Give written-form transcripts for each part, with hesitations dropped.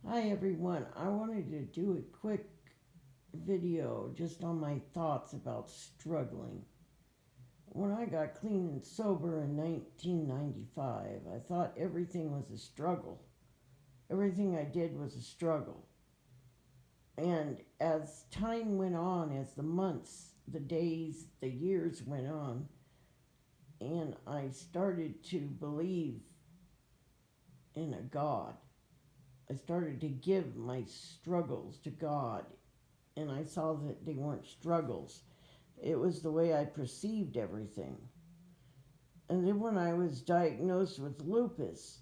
Hi everyone. I wanted to do a quick video just on my thoughts about struggling. When I got clean and sober in 1995, I thought everything was a struggle. Everything I did was a struggle. And as time went on, as the months, the days, the years went on, and I started to believe in a God, I started to give my struggles to God, and I saw that they weren't struggles. It was the way I perceived everything. And then when I was diagnosed with lupus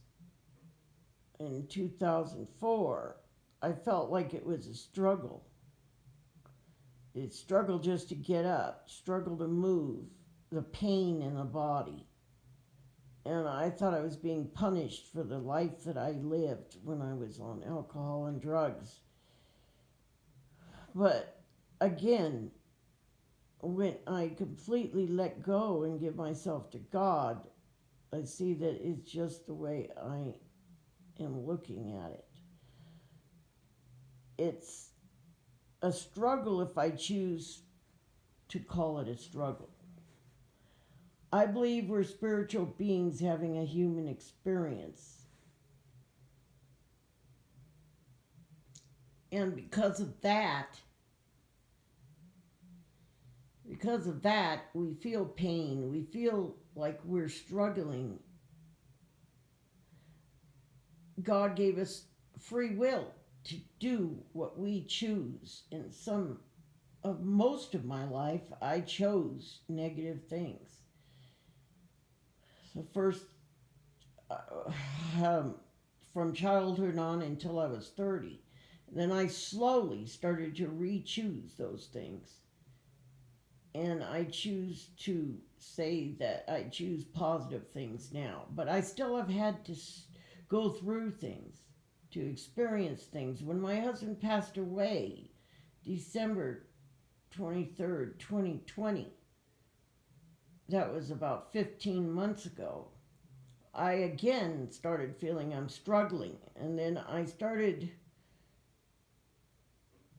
in 2004, I felt like it was a struggle. It struggle just to get up, struggle to move, the pain in the body. And I thought I was being punished for the life that I lived when I was on alcohol and drugs. But again, when I completely let go and give myself to God, I see that it's just the way I am looking at it. It's a struggle if I choose to call it a struggle. I believe we're spiritual beings having a human experience. And because of that, we feel pain. We feel like we're struggling. God gave us free will to do what we choose. And most of my life, I chose negative things. So first, um, from childhood on until I was 30, then I slowly started to re-choose those things. And I choose to say that I choose positive things now. But I still have had to go through things, to experience things. When my husband passed away, December 23rd, 2020, that was about 15 months ago, I again started feeling I'm struggling. And then I started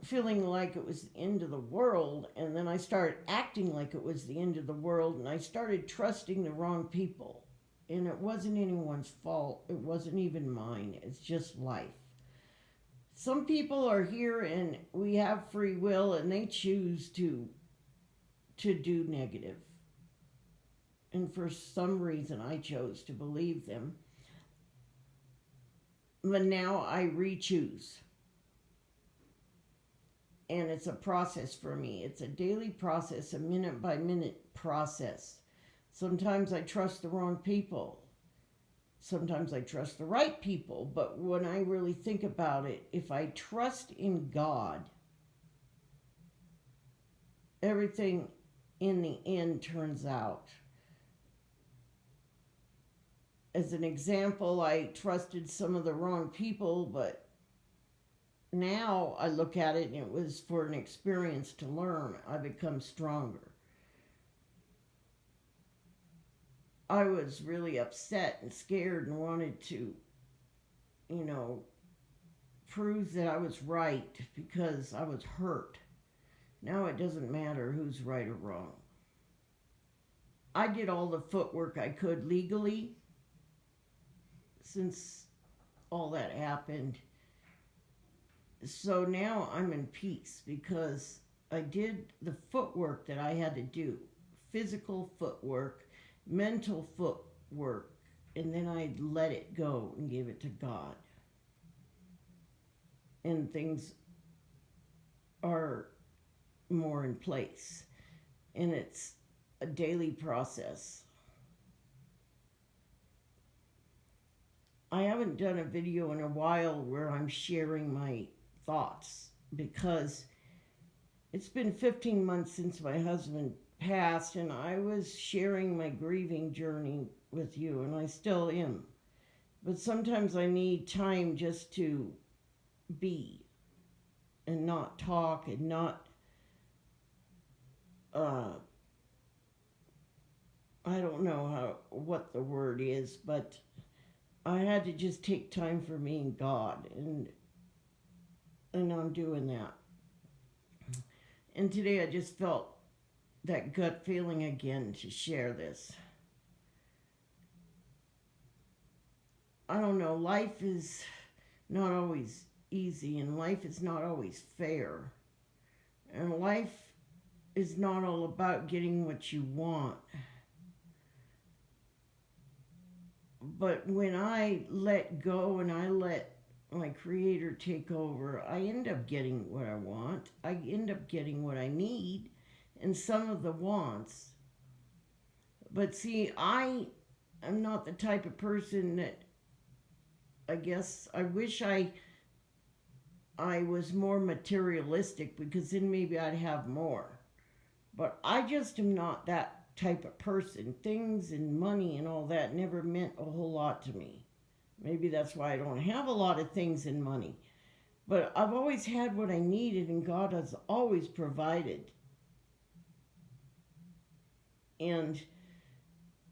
feeling like it was the end of the world. And then I started acting like it was the end of the world. And I started trusting the wrong people. And it wasn't anyone's fault. It wasn't even mine. It's just life. Some people are here and we have free will and they choose to do negative. And for some reason I chose to believe them. But now I re-choose. And it's a process for me. It's a daily process, a minute by minute process. Sometimes I trust the wrong people. Sometimes I trust the right people. But when I really think about it, if I trust in God, everything in the end turns out. As an example, I trusted some of the wrong people, but now I look at it and it was for an experience to learn. I become stronger. I was really upset and scared and wanted to, you know, prove that I was right because I was hurt. Now it doesn't matter who's right or wrong. I did all the footwork I could legally since all that happened. So now I'm in peace because I did the footwork that I had to do, physical footwork, mental footwork, and then I let it go and gave it to God. And things are more in place. And it's a daily process. I haven't done a video in a while where I'm sharing my thoughts because it's been 15 months since my husband passed, and I was sharing my grieving journey with you, and I still am. But sometimes I need time just to be and not talk and not, uh, I don't know what the word is, but I had to just take time for me and God. And and I'm doing that. And today I just felt that gut feeling again to share this. I don't know, life is not always easy, and life is not always fair. And life is not all about getting what you want. But when I let go and I let my Creator take over, I end up getting what I want. I end up getting what I need and some of the wants. But see, I am not the type of person that, I guess, I wish I was more materialistic, because then maybe I'd have more. But I just am not that type of person. Things and money and all that never meant a whole lot to me. Maybe that's why I don't have a lot of things and money. But I've always had what I needed, and God has always provided. And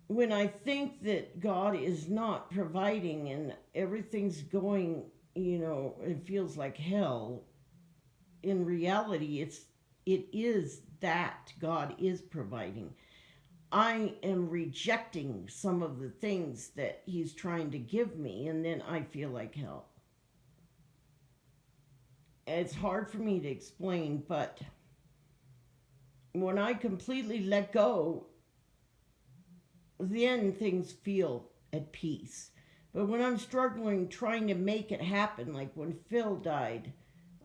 when I think that God is not providing and everything's going, it feels like hell, in reality, it is that God is providing. I am rejecting some of the things that He's trying to give me, and then I feel like hell. It's hard for me to explain, but when I completely let go, then things feel at peace. But when I'm struggling, trying to make it happen, like when Phil died,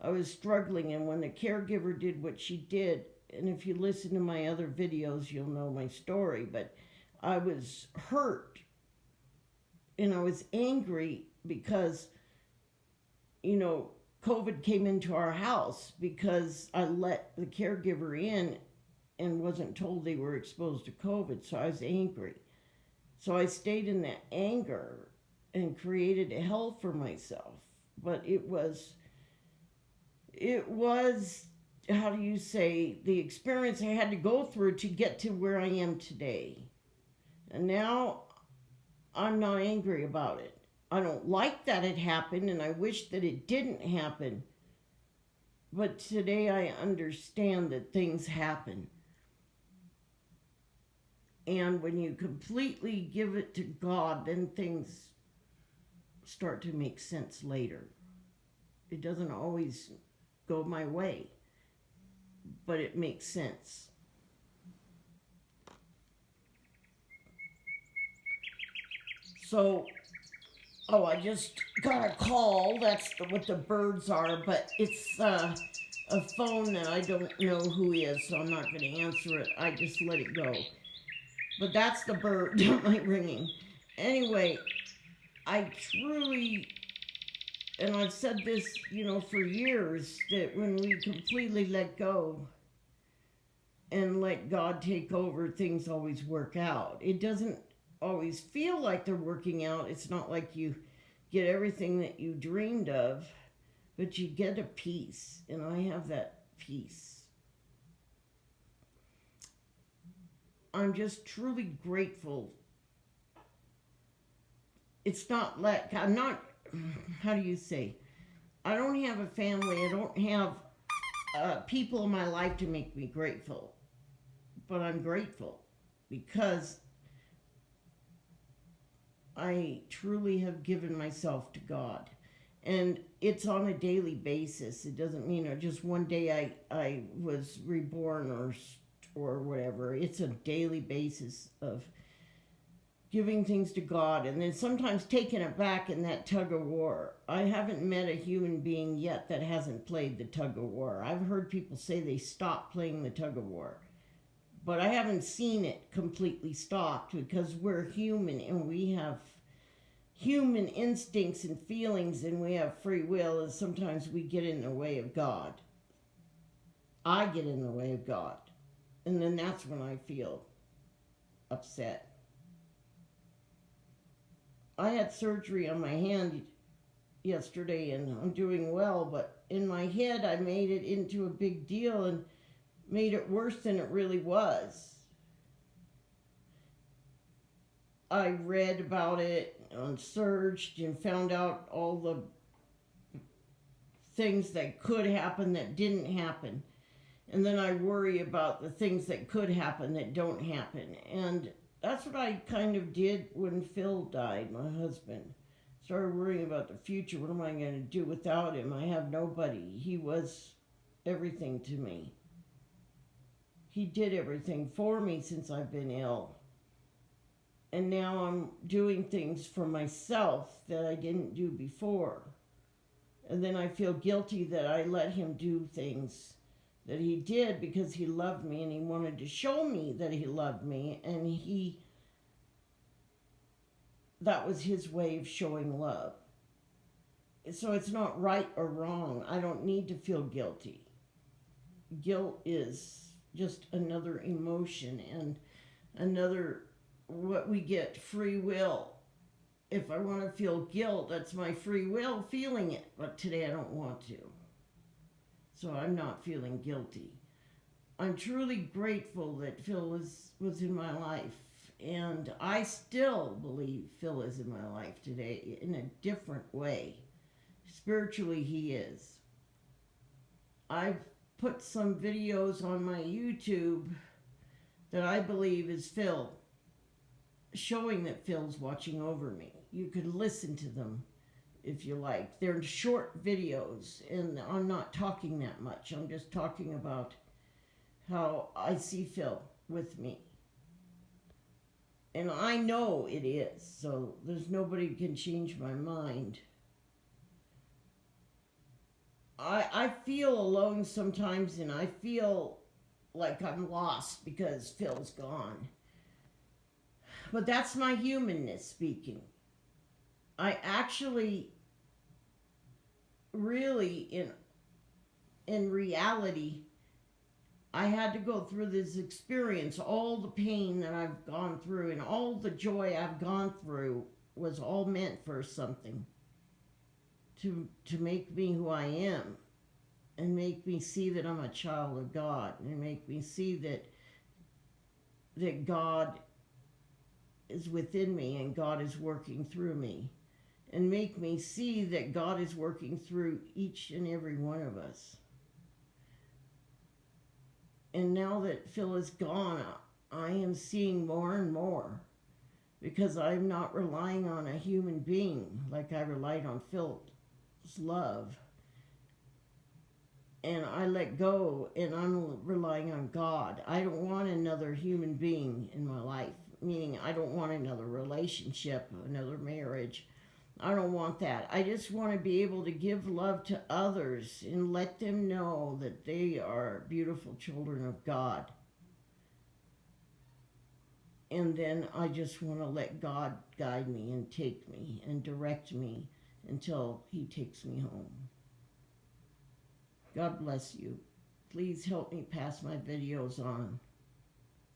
I was struggling, and when the caregiver did what she did, and if you listen to my other videos, you'll know my story, but I was hurt, and I was angry because, COVID came into our house because I let the caregiver in and wasn't told they were exposed to COVID, so I was angry. So I stayed in that anger and created a hell for myself. But it was, how do you say, the experience I had to go through to get to where I am today. And now I'm not angry about it. I don't like that it happened, and I wish that it didn't happen. But today I understand that things happen. And when you completely give it to God, then things start to make sense later. It doesn't always go my way, but it makes sense. So, I just got a call. That's what the birds are, but it's a phone that I don't know who is, so I'm not going to answer it. I just let it go. But that's the bird ringing. Anyway, I truly, and I've said this, for years, that when we completely let go and let God take over, things always work out. It doesn't always feel like they're working out. It's not like you get everything that you dreamed of, but you get a peace, and I have that peace. I'm just truly grateful. It's not like, I'm not, how do you say, I don't have a family, I don't have people in my life to make me grateful, but I'm grateful because I truly have given myself to God. And it's on a daily basis. It doesn't mean just one day I was reborn or whatever. It's a daily basis of giving things to God, and then sometimes taking it back in that tug-of-war. I haven't met a human being yet that hasn't played the tug-of-war. I've heard people say they stopped playing the tug-of-war, but I haven't seen it completely stopped, because we're human and we have human instincts and feelings, and we have free will, and sometimes we get in the way of God. I get in the way of God, and then that's when I feel upset. I had surgery on my hand yesterday, and I'm doing well, but in my head I made it into a big deal and made it worse than it really was. I read about it and searched and found out all the things that could happen that didn't happen. And then I worry about the things that could happen that don't happen. And that's what I kind of did when Phil died, my husband. Started worrying about the future. What am I going to do without him? I have nobody. He was everything to me. He did everything for me since I've been ill. And now I'm doing things for myself that I didn't do before. And then I feel guilty that I let him do things that he did because he loved me and he wanted to show me that he loved me, and that was his way of showing love. So it's not right or wrong. I don't need to feel guilty. Guilt is just another emotion and another, what we get, free will. If I want to feel guilt, that's my free will feeling it, but today I don't want to. So I'm not feeling guilty. I'm truly grateful that Phil was in my life, and I still believe Phil is in my life today in a different way. Spiritually, he is. I've put some videos on my YouTube that I believe is Phil, showing that Phil's watching over me. You could listen to them if you like. They're short videos, and I'm not talking that much. I'm just talking about how I see Phil with me. And I know it is, so there's nobody who can change my mind. I feel alone sometimes, and I feel like I'm lost because Phil's gone. But that's my humanness speaking. I actually, really, in reality, I had to go through this experience. All the pain that I've gone through and all the joy I've gone through was all meant for something. To make me who I am, and make me see that I'm a child of God, and make me see that God is within me and God is working through me, and make me see that God is working through each and every one of us. And now that Phil is gone, I am seeing more and more, because I'm not relying on a human being like I relied on Phil's love. And I let go, and I'm relying on God. I don't want another human being in my life, meaning I don't want another relationship, another marriage. I don't want that. I just want to be able to give love to others and let them know that they are beautiful children of God. And then I just want to let God guide me and take me and direct me until he takes me home. God bless you. Please help me pass my videos on.